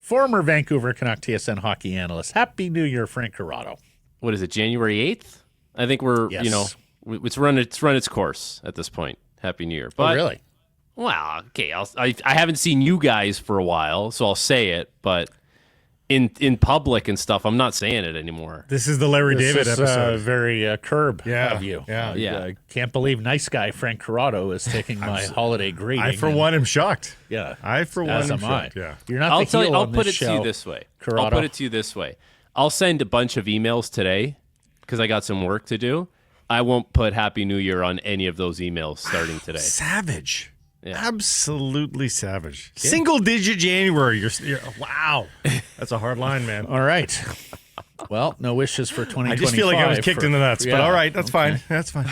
former Vancouver Canuck TSN hockey analyst. Happy New Year, Frank Corrado. What is it, January 8th? I think we're, Yes. it's run its course at this point. Happy New Year. But, really? Well, okay, I haven't seen you guys for a while, so I'll say it, but in public and stuff, I'm not saying it anymore. This is the Larry David episode. Very curb of you. Yeah. I can't believe nice guy Frank Corrado is taking my holiday greeting. I, for one, am shocked. Yeah. I, for one, am shocked. Yeah. You're not I'll put it to you this way. Corrado. I'll put it to you this way. I'll send a bunch of emails today because I got some work to do. I won't put Happy New Year on any of those emails starting today. Savage. Yeah. Absolutely savage. Yeah. Single-digit January. You're wow. That's a hard line, man. All right. Well, no wishes for 2025. I just feel like I was kicked in the nuts, but all right, that's fine. That's fine.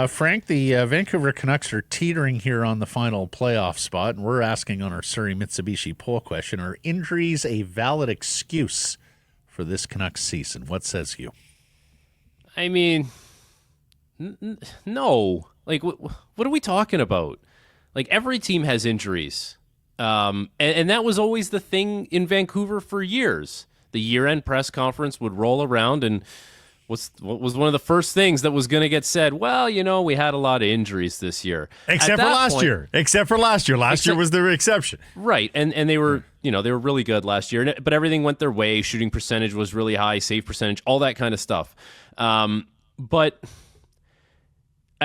Frank, the Vancouver Canucks are teetering here on the final playoff spot, and we're asking on our Surrey Mitsubishi poll question, are injuries a valid excuse for this Canucks season? What says you? I mean, no. Like, what are we talking about? Like, every team has injuries. And that was always the thing in Vancouver for years. The year-end press conference would roll around, and what was one of the first things that was going to get said? Well, we had a lot of injuries this year. Except for last year. Last year was the exception. Right, and they were, they were really good last year, but everything went their way. Shooting percentage was really high, save percentage, all that kind of stuff. But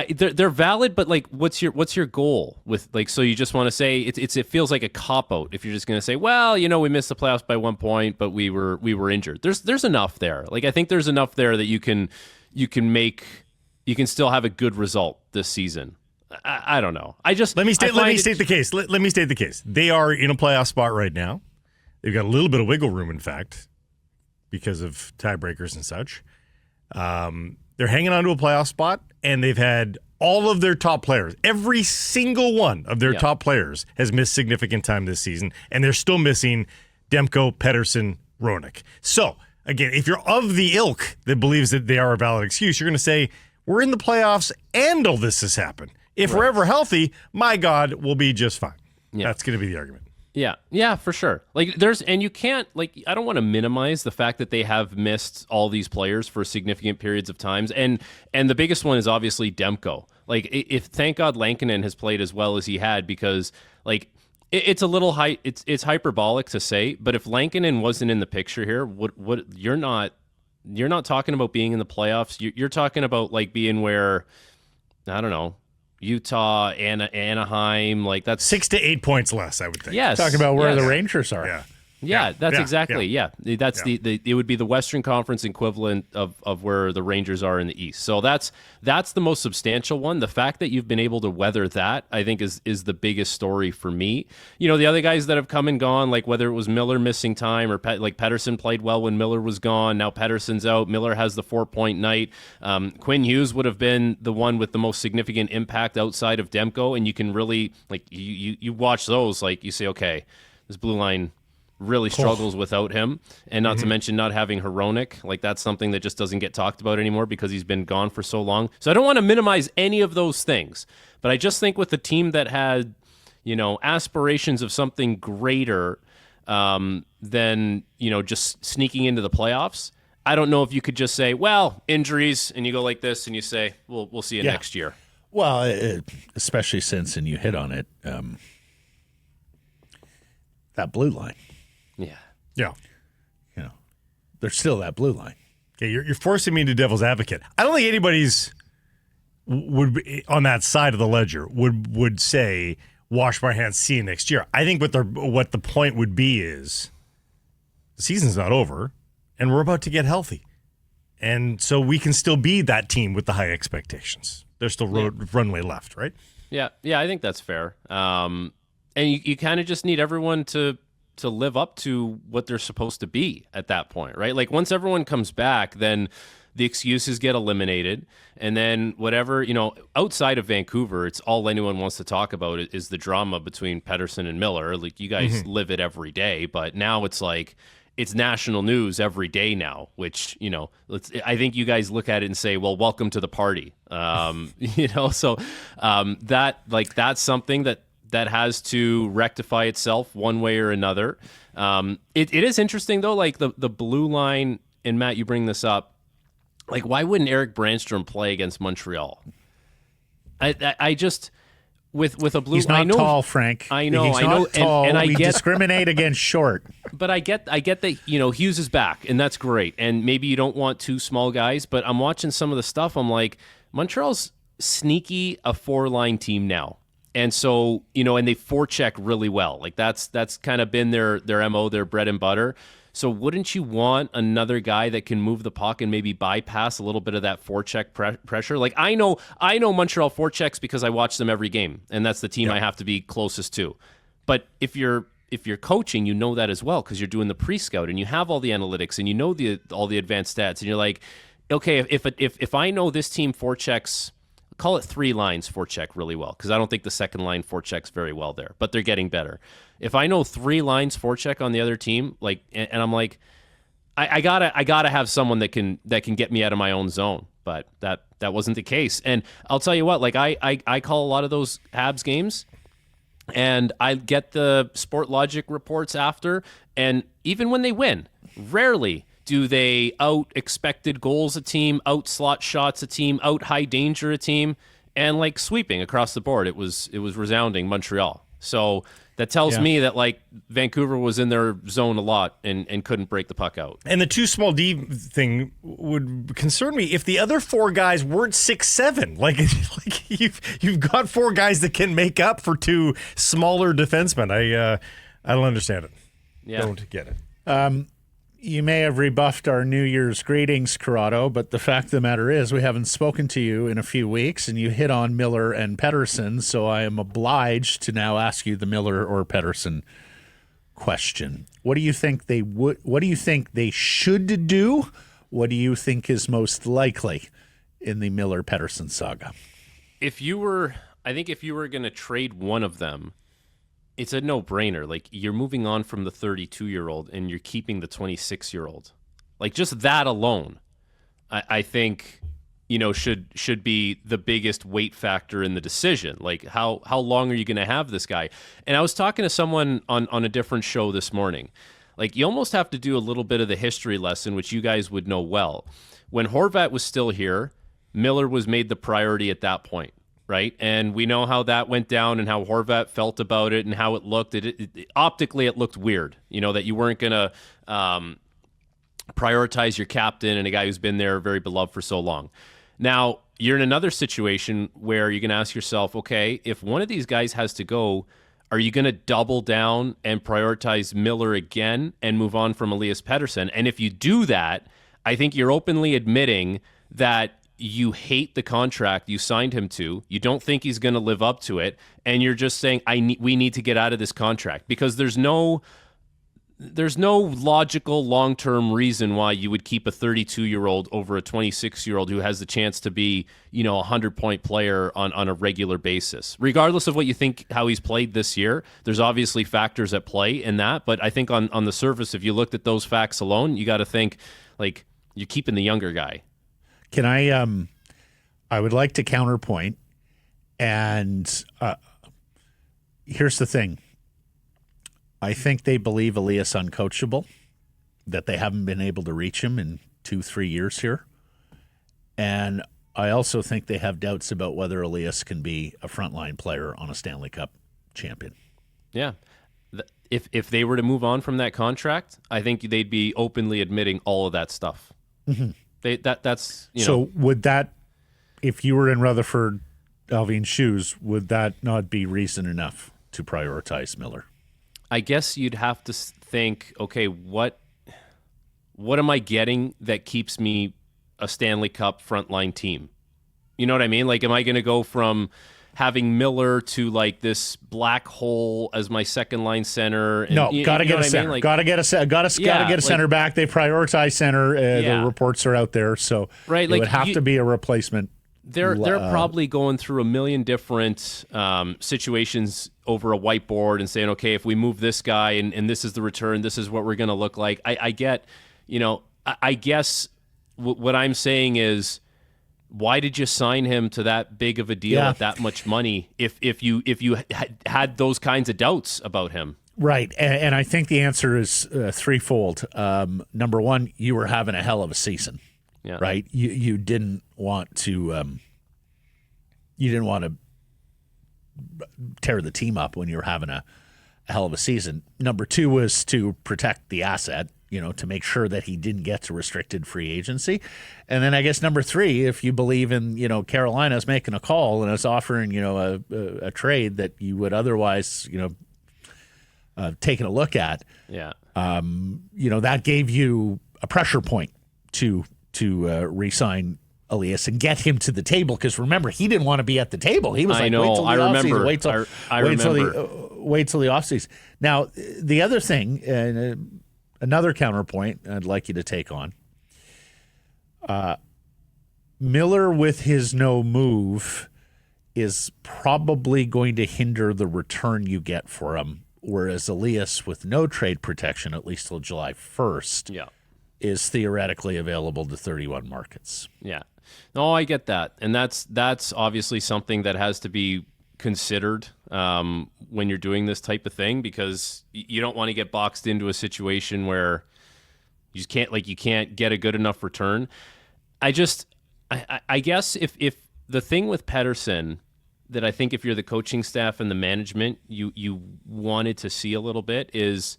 they're valid, but like, what's your goal with, like? So you just want to say it feels like a cop out if you're just going to say, well, we missed the playoffs by 1 point, but we were injured. There's enough there. Like, I think there's enough there that you can still have a good result this season. I don't know. Let me state the case. Let me state the case. They are in a playoff spot right now. They've got a little bit of wiggle room, in fact, because of tiebreakers and such. They're hanging on to a playoff spot, and they've had all of their top players. Every single one of their top players has missed significant time this season, and they're still missing Demko, Pettersson, Roenick. So, again, if you're of the ilk that believes that they are a valid excuse, you're going to say, we're in the playoffs and all this has happened. If we're ever healthy, my God, we'll be just fine. Yeah. That's going to be the argument. Yeah, for sure. Like, and you can't, like, I don't want to minimize the fact that they have missed all these players for significant periods of times. And the biggest one is obviously Demko. Like, if thank God Lankinen has played as well as he had, because, like, it's a little it's hyperbolic to say, but if Lankinen wasn't in the picture here, what you're not talking about being in the playoffs. You're talking about, like, being where, I don't know, Utah, Anaheim, like, that's 6 to 8 points less, I would think. Yes, talking about where the Rangers are. That's exactly. That's it would be the Western Conference equivalent of where the Rangers are in the East. So that's the most substantial one. The fact that you've been able to weather that, I think, is the biggest story for me. The other guys that have come and gone, like whether it was Miller missing time or like Pettersson played well when Miller was gone. Now Pettersson's out. Miller has the 4-point night. Quinn Hughes would have been the one with the most significant impact outside of Demko, and you can really, like, you watch those, like, you say, okay, this blue line really struggles without him, and not to mention not having Hronek. Like, that's something that just doesn't get talked about anymore because he's been gone for so long. So I don't want to minimize any of those things, but I just think with the team that had, aspirations of something greater than, just sneaking into the playoffs, I don't know if you could just say, well, injuries, and you go like this and you say, we'll see you next year. Well, especially since, and you hit on it, that blue line. Yeah. There's still that blue line. Okay, you're forcing me into devil's advocate. I don't think anybody's would be, on that side of the ledger would say, wash my hands, see you next year. I think what the point would be is the season's not over, and we're about to get healthy. And so we can still be that team with the high expectations. There's still runway left, right? Yeah, I think that's fair. And you kind of just need everyone to live up to what they're supposed to be at that point, right? Like, once everyone comes back, then the excuses get eliminated, and then whatever, outside of Vancouver, it's all anyone wants to talk about is the drama between Pettersson and Miller. Like, you guys live it every day, but now it's like, it's national news every day now, which, I think you guys look at it and say, well, welcome to the party. So that's something that has to rectify itself one way or another. It is interesting, though, like the blue line, and Matt, you bring this up, like, why wouldn't Eric Brandstrom play against Montreal? I just... With a blue, he's not I know, tall, Frank. I know, he's I know, not tall. and I we get discriminate against short. But I get that Hughes is back, and that's great. And maybe you don't want two small guys, but I'm watching some of the stuff. I'm like, Montreal's sneaky a 4-line team now, and so and they forecheck really well. Like that's kind of been their MO, their bread and butter. So wouldn't you want another guy that can move the puck and maybe bypass a little bit of that forecheck pressure? Like I know Montreal forechecks because I watch them every game, and that's the team I have to be closest to. But if you're coaching, you know that as well because you're doing the pre-scout and you have all the analytics and you know all the advanced stats, and you're like, okay, if I know this team forechecks, call it 3 lines forecheck really well, because I don't think the second line forechecks very well there, but they're getting better. If I know 3 lines forecheck on the other team, like, and I'm like, I gotta have someone that can get me out of my own zone, but that wasn't the case. And I'll tell you what, like I call a lot of those Habs games, and I get the Sport Logic reports after, and even when they win, rarely do they out expected goals a team, out slot shots a team, out high danger a team, and like sweeping across the board. It was resounding Montreal. So that tells me that like Vancouver was in their zone a lot and couldn't break the puck out. And the too small D thing would concern me if the other 4 guys weren't 6'7". Like you've got 4 guys that can make up for 2 smaller defensemen. I don't understand it. Yeah. Don't get it. You may have rebuffed our New Year's greetings, Corrado, but the fact of the matter is we haven't spoken to you in a few weeks, and you hit on Miller and Pettersson, so I am obliged to now ask you the Miller or Pettersson question. What do you think what do you think they should do? What do you think is most likely in the Miller-Pettersson saga? I think if you were going to trade one of them, it's a no-brainer. Like, you're moving on from the 32-year-old and you're keeping the 26-year-old. Like, just that alone, I think, should be the biggest weight factor in the decision. Like, how long are you going to have this guy? And I was talking to someone on a different show this morning. Like, you almost have to do a little bit of the history lesson, which you guys would know well. When Horvat was still here, Miller was made the priority at that point. Right, and we know how that went down and how Horvat felt about it and how it looked. Optically, it looked weird. That you weren't going to prioritize your captain and a guy who's been there, very beloved for so long. Now, you're in another situation where you're going to ask yourself, okay, if one of these guys has to go, are you going to double down and prioritize Miller again and move on from Elias Pettersson? And if you do that, I think you're openly admitting that you hate the contract you signed him to. You don't think he's going to live up to it, and you're just saying, we need to get out of this contract, because there's no logical long-term reason why you would keep a 32-year-old over a 26-year-old who has the chance to be, a 100-point player on a regular basis. Regardless of what you think how he's played this year, there's obviously factors at play in that, but I think on the surface, if you looked at those facts alone, you got to think, like, you're keeping the younger guy. Can I would like to counterpoint, and here's the thing. I think they believe Elias uncoachable, that they haven't been able to reach him in 2-3 years here. And I also think they have doubts about whether Elias can be a frontline player on a Stanley Cup champion. Yeah. If they were to move on from that contract, I think they'd be openly admitting all of that stuff. Mm-hmm. So would that, if you were in Rutherford Alvin's shoes, would that not be reason enough to prioritize Miller? I guess you'd have to think, okay, what am I getting that keeps me a Stanley Cup frontline team? You know what I mean? Like, am I going to go from having Miller to like this black hole as my second line center? And, no, got to get a center. Got to get a center back. They prioritize center. The reports are out there, so it would have to be a replacement. They're probably going through a million different situations over a whiteboard and saying, okay, if we move this guy and this is the return, this is what we're going to look like. I get, I guess what I'm saying is, why did you sign him to that big of a deal at that much money if you had those kinds of doubts about him? Right, and I think the answer is threefold. Number one, you were having a hell of a season, right? You didn't want to tear the team up when you were having a hell of a season. Number two was to protect the asset, to make sure that he didn't get to restricted free agency. And then I guess number three, if you believe in, Carolina's making a call and is offering, a trade that you would otherwise, taking a look at, that gave you a pressure point to re-sign Elias and get him to the table, because remember, he didn't want to be at the table. He was wait till the offseason. Wait till the offseason. Now, the other thing, another counterpoint I'd like you to take on, Miller with his no move is probably going to hinder the return you get for him, whereas Elias with no trade protection, at least till July 1st, is theoretically available to 31 markets. Yeah. No, I get that. And that's obviously something that has to be considered when you're doing this type of thing, because you don't want to get boxed into a situation where you can't get a good enough return. I guess if the thing with Pettersson that I think if you're the coaching staff and the management, you wanted to see a little bit is,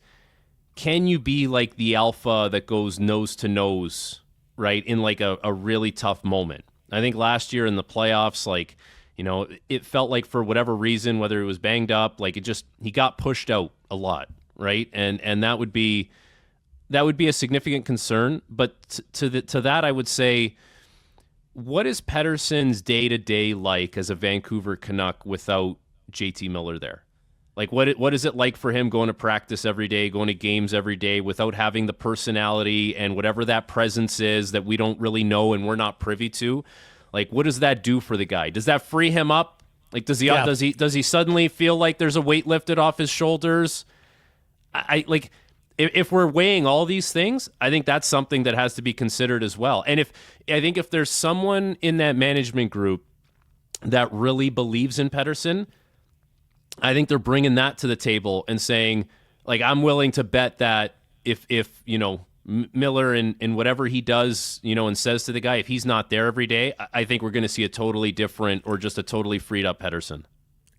can you be like the alpha that goes nose to nose, right, in like a really tough moment? I think last year in the playoffs, it felt like for whatever reason, whether it was banged up, he got pushed out a lot, right? And that would be a significant concern. But to that, I would say, what is Pettersson's day-to-day like as a Vancouver Canuck without JT Miller there? Like, what is it like for him going to practice every day, going to games every day, without having the personality and whatever that presence is that we don't really know and we're not privy to? Like, what does that do for the guy? Does that free him up? Like, does he suddenly feel like there's a weight lifted off his shoulders? If we're weighing all these things, I think that's something that has to be considered as well. And if there's someone in that management group that really believes in Pettersson, I think they're bringing that to the table and saying, like, I'm willing to bet that if Miller and whatever he does, and says to the guy, if he's not there every day, I think we're going to see a totally different or just a totally freed up Pettersson.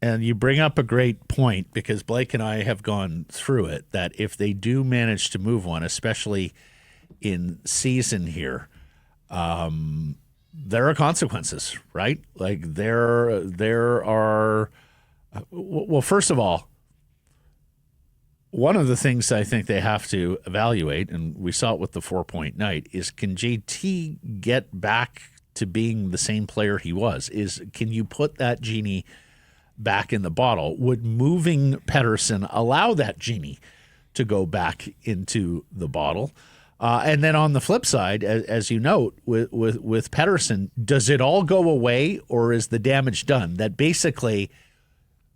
And you bring up a great point, because Blake and I have gone through it, that if they do manage to move one, especially in season here, there are consequences, right? Like there are. Well, first of all, one of the things I think they have to evaluate, and we saw it with the 4-point night, is can JT get back to being the same player he was? Can you put that genie back in the bottle? Would moving Pettersson allow that genie to go back into the bottle? And then on the flip side, as you note, with Pettersson, does it all go away, or is the damage done? That basically,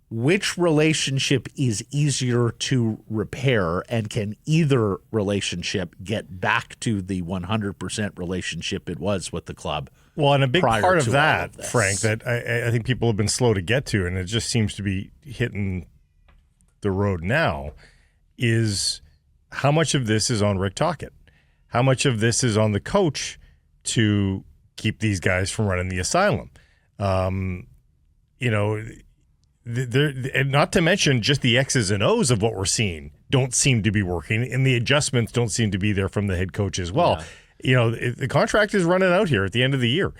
which relationship is easier to repair, and can either relationship get back to the 100% relationship it was with the club? Well, and a big part of that, Frank, that I think people have been slow to get to, and it just seems to be hitting the road now, is how much of this is on Rick Tocchet? How much of this is on the coach to keep these guys from running the asylum? And not to mention just the X's and O's of what we're seeing don't seem to be working, and the adjustments don't seem to be there from the head coach as well. Yeah. The contract is running out here at the end of the year.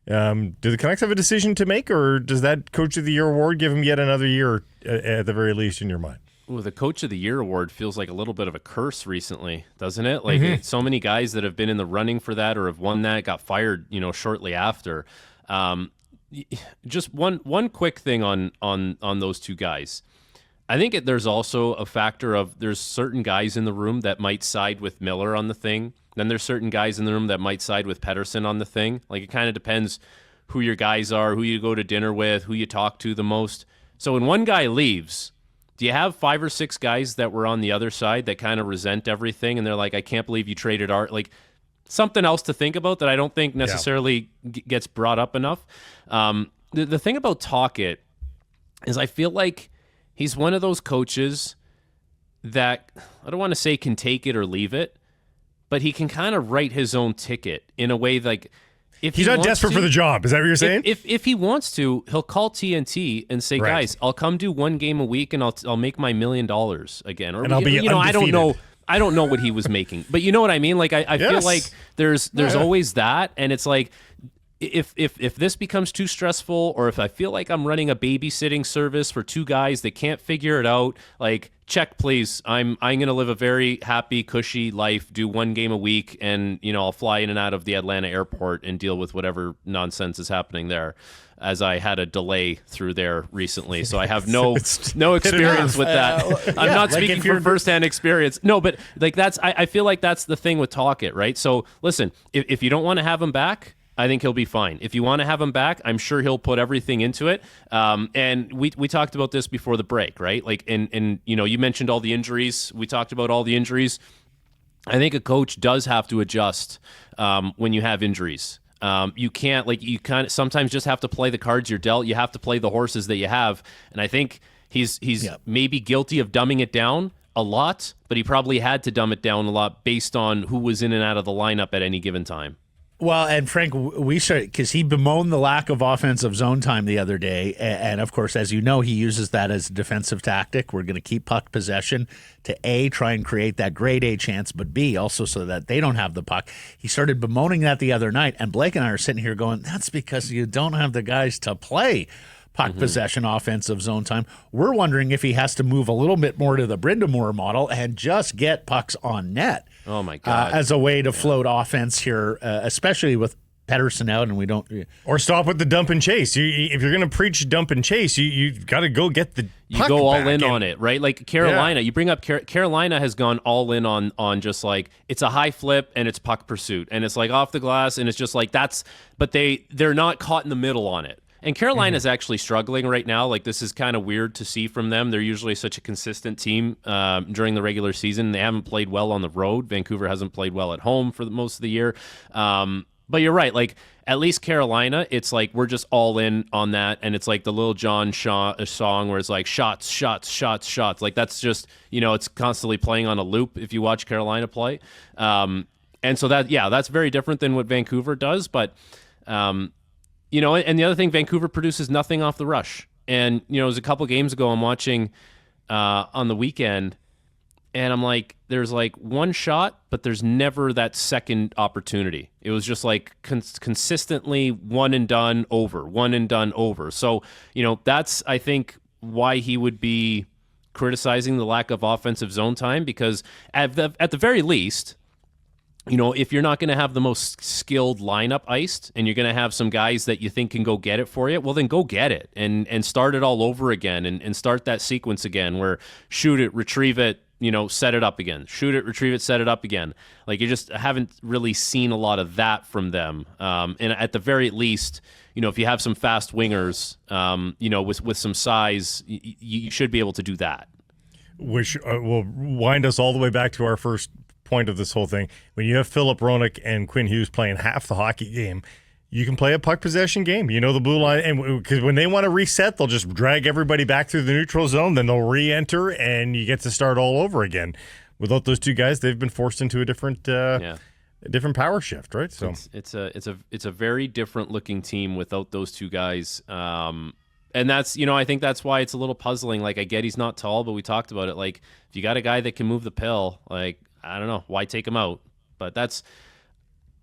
Do the Canucks have a decision to make, or does that Coach of the Year award give him yet another year at the very least in your mind? Well, the Coach of the Year award feels like a little bit of a curse recently, doesn't it? Like so many guys that have been in the running for that or have won that got fired, shortly after. Just one quick thing on those two guys. I think there's also a factor of there's certain guys in the room that might side with Miller on the thing. Then there's certain guys in the room that might side with Pettersson on the thing. Like, it kind of depends who your guys are, who you go to dinner with, who you talk to the most. So when one guy leaves, do you have 5 or 6 guys that were on the other side that kind of resent everything, and they're like, I can't believe you traded Art? Like, something else to think about that I don't think necessarily gets brought up enough. The thing about Tocchet is I feel like he's one of those coaches that, I don't want to say can take it or leave it, but he can kind of write his own ticket in a way like, if he's not desperate for the job. Is that what you're saying? If he wants to, he'll call TNT and say, guys, I'll come do one game a week and I'll make my $1 million again. Or, and I'll be undefeated. I don't know what he was making, but you know what I mean? Like, I feel like there's always that. And it's like, if this becomes too stressful, or if I feel like I'm running a babysitting service for two guys that can't figure it out, like, check, please. I'm going to live a very happy, cushy life, do one game a week, and, I'll fly in and out of the Atlanta airport and deal with whatever nonsense is happening there, as I had a delay through there recently. So I have no experience with that. I'm not speaking from firsthand experience. No, but like I feel like that's the thing with Tocchet, right? So listen, if you don't want to have him back, I think he'll be fine. If you want to have him back, I'm sure he'll put everything into it. And we talked about this before the break, right? Like, and you mentioned all the injuries. We talked about all the injuries. I think a coach does have to adjust when you have injuries. You can't, you kind of sometimes just have to play the cards you're dealt. You have to play the horses that you have. And I think he's maybe guilty of dumbing it down a lot, but he probably had to dumb it down a lot based on who was in and out of the lineup at any given time. Well, and Frank, we started because he bemoaned the lack of offensive zone time the other day. And of course, as you know, he uses that as a defensive tactic. We're going to keep puck possession to A, try and create that grade A chance, but B, also so that they don't have the puck. He started bemoaning that the other night. And Blake and I are sitting here going, that's because you don't have the guys to play puck possession, offensive zone time. We're wondering if he has to move a little bit more to the Brindamore model and just get pucks on net. Oh, my God. As a way to float offense here, especially with Pettersson out, and we don't... Or stop with the dump and chase. If you're going to preach dump and chase, you've got to go get the puck go all back in on it, right? Like Carolina, you bring up Carolina has gone all in on just like, it's a high flip and it's puck pursuit. And it's like off the glass and it's just like that's... But they're not caught in the middle on it. And Carolina's actually struggling right now. Like, this is kind of weird to see from them. They're usually such a consistent team during the regular season. They haven't played well on the road. Vancouver hasn't played well at home for most of the year. But you're right. Like, at least Carolina, it's like we're just all in on that. And it's like the Lil Jon song where it's like shots, shots, shots, shots. Like, that's just, it's constantly playing on a loop if you watch Carolina play. And so that's very different than what Vancouver does. But... and the other thing, Vancouver produces nothing off the rush. And, it was a couple games ago I'm watching on the weekend, and I'm like, there's like one shot, but there's never that second opportunity. It was just like consistently one and done over. So, that's, I think, why he would be criticizing the lack of offensive zone time, because at the very least... if you're not going to have the most skilled lineup iced and you're going to have some guys that you think can go get it for you, well, then go get it and start it all over again and start that sequence again where shoot it, retrieve it, set it up again. Shoot it, retrieve it, set it up again. Like, you just haven't really seen a lot of that from them. And at the very least, if you have some fast wingers, with some size, you should be able to do that. Which will wind us all the way back to our first point of this whole thing. When you have Philip Roenick and Quinn Hughes playing half the hockey game, you can play a puck possession game. The blue line, and because when they want to reset, they'll just drag everybody back through the neutral zone, then they'll re-enter, and you get to start all over again. Without those two guys, they've been forced into a different power shift, right? So it's a very different looking team without those two guys. And that's, I think that's why it's a little puzzling. Like, I get he's not tall, but we talked about it. Like, if you got a guy that can move the pill, like, I don't know, why take him out? But that's,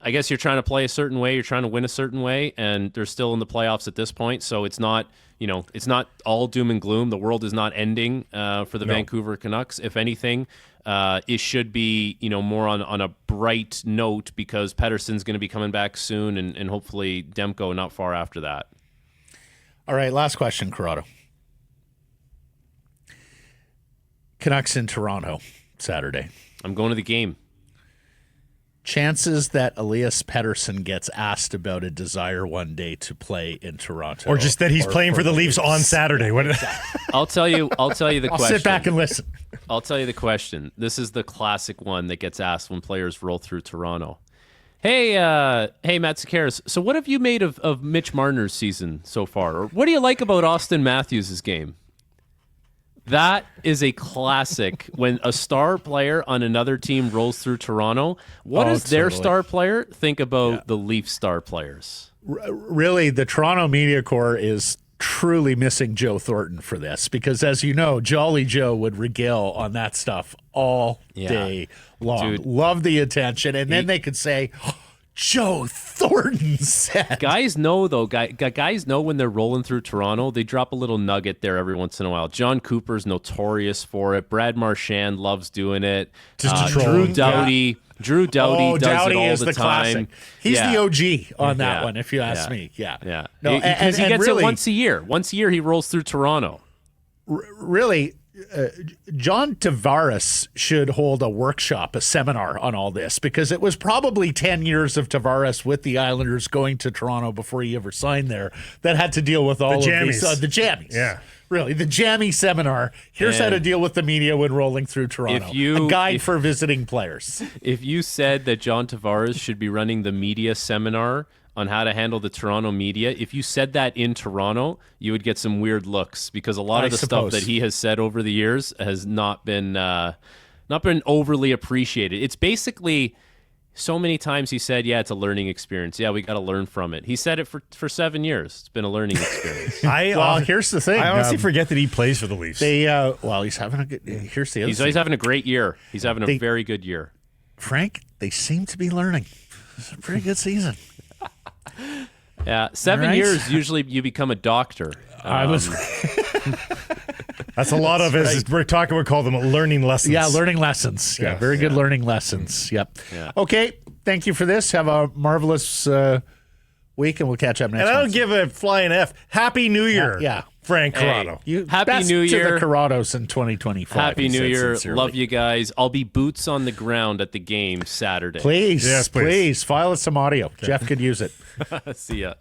I guess you're trying to play a certain way, you're trying to win a certain way, and they're still in the playoffs at this point, so it's not, it's not all doom and gloom. The world is not ending for the Vancouver Canucks. If anything, it should be, more on a bright note, because Pettersson's going to be coming back soon, and hopefully Demko not far after that. All right, last question, Corrado. Canucks in Toronto Saturday. I'm going to the game. Chances that Elias Pettersson gets asked about a desire one day to play in Toronto, or just that he's playing for the Leafs on Saturday. I'll tell you the question. I'll sit back and listen. I'll tell you the question. This is the classic one that gets asked when players roll through Toronto. Hey, Matt Sakaris. So what have you made of Mitch Marner's season so far? Or what do you like about Austin Matthews' game? That is a classic. When a star player on another team rolls through Toronto, what does their star player think about the Leafs star players? Really, the Toronto Media Corps is truly missing Joe Thornton for this because, as you know, Jolly Joe would regale on that stuff all day long. Dude, love the attention. And then they could say, Joe Thornton said. Guys know, though. Guys know when they're rolling through Toronto, they drop a little nugget there every once in a while. John Cooper's notorious for it. Brad Marchand loves doing it. Drew Doughty. Drew Doughty does it all is the the time. Classic. He's the OG on that one, if you ask me. Yeah. No, because he gets really, it once a year. Once a year, he rolls through Toronto. Really, John Tavares should hold a workshop, a seminar on all this, because it was probably 10 years of Tavares with the Islanders going to Toronto before he ever signed there that had to deal with all of these. The jammies. Yeah. Really, the jammy seminar. Here's how to deal with the media when rolling through Toronto. A guide for visiting players. If you said that John Tavares should be running the media seminar on how to handle the Toronto media, if you said that in Toronto, you would get some weird looks because a lot of the stuff that he has said over the years has not been overly appreciated. It's basically so many times he said, it's a learning experience. Yeah, we got to learn from it. He said it for 7 years. It's been a learning experience. Here's the thing. I honestly forget that he plays for the Leafs. He's having a good. Here's the other thing. He's having a great year. He's having a very good year. Frank, they seem to be learning. It's a pretty good season. Yeah, 7 years, usually you become a doctor. That's a lot of, as we're talking, we call them learning lessons. Yeah, learning lessons. Yeah, very good learning lessons. Yep. Yeah. Okay, thank you for this. Have a marvelous week, and we'll catch up next And I don't month. give a flying F. Happy New Year, Frank Corrado. Happy New Year to the Corrados in 2025. Happy New Year. Sincerely. Love you guys. I'll be boots on the ground at the game Saturday. Please file us some audio. Okay. Jeff could use it. See ya.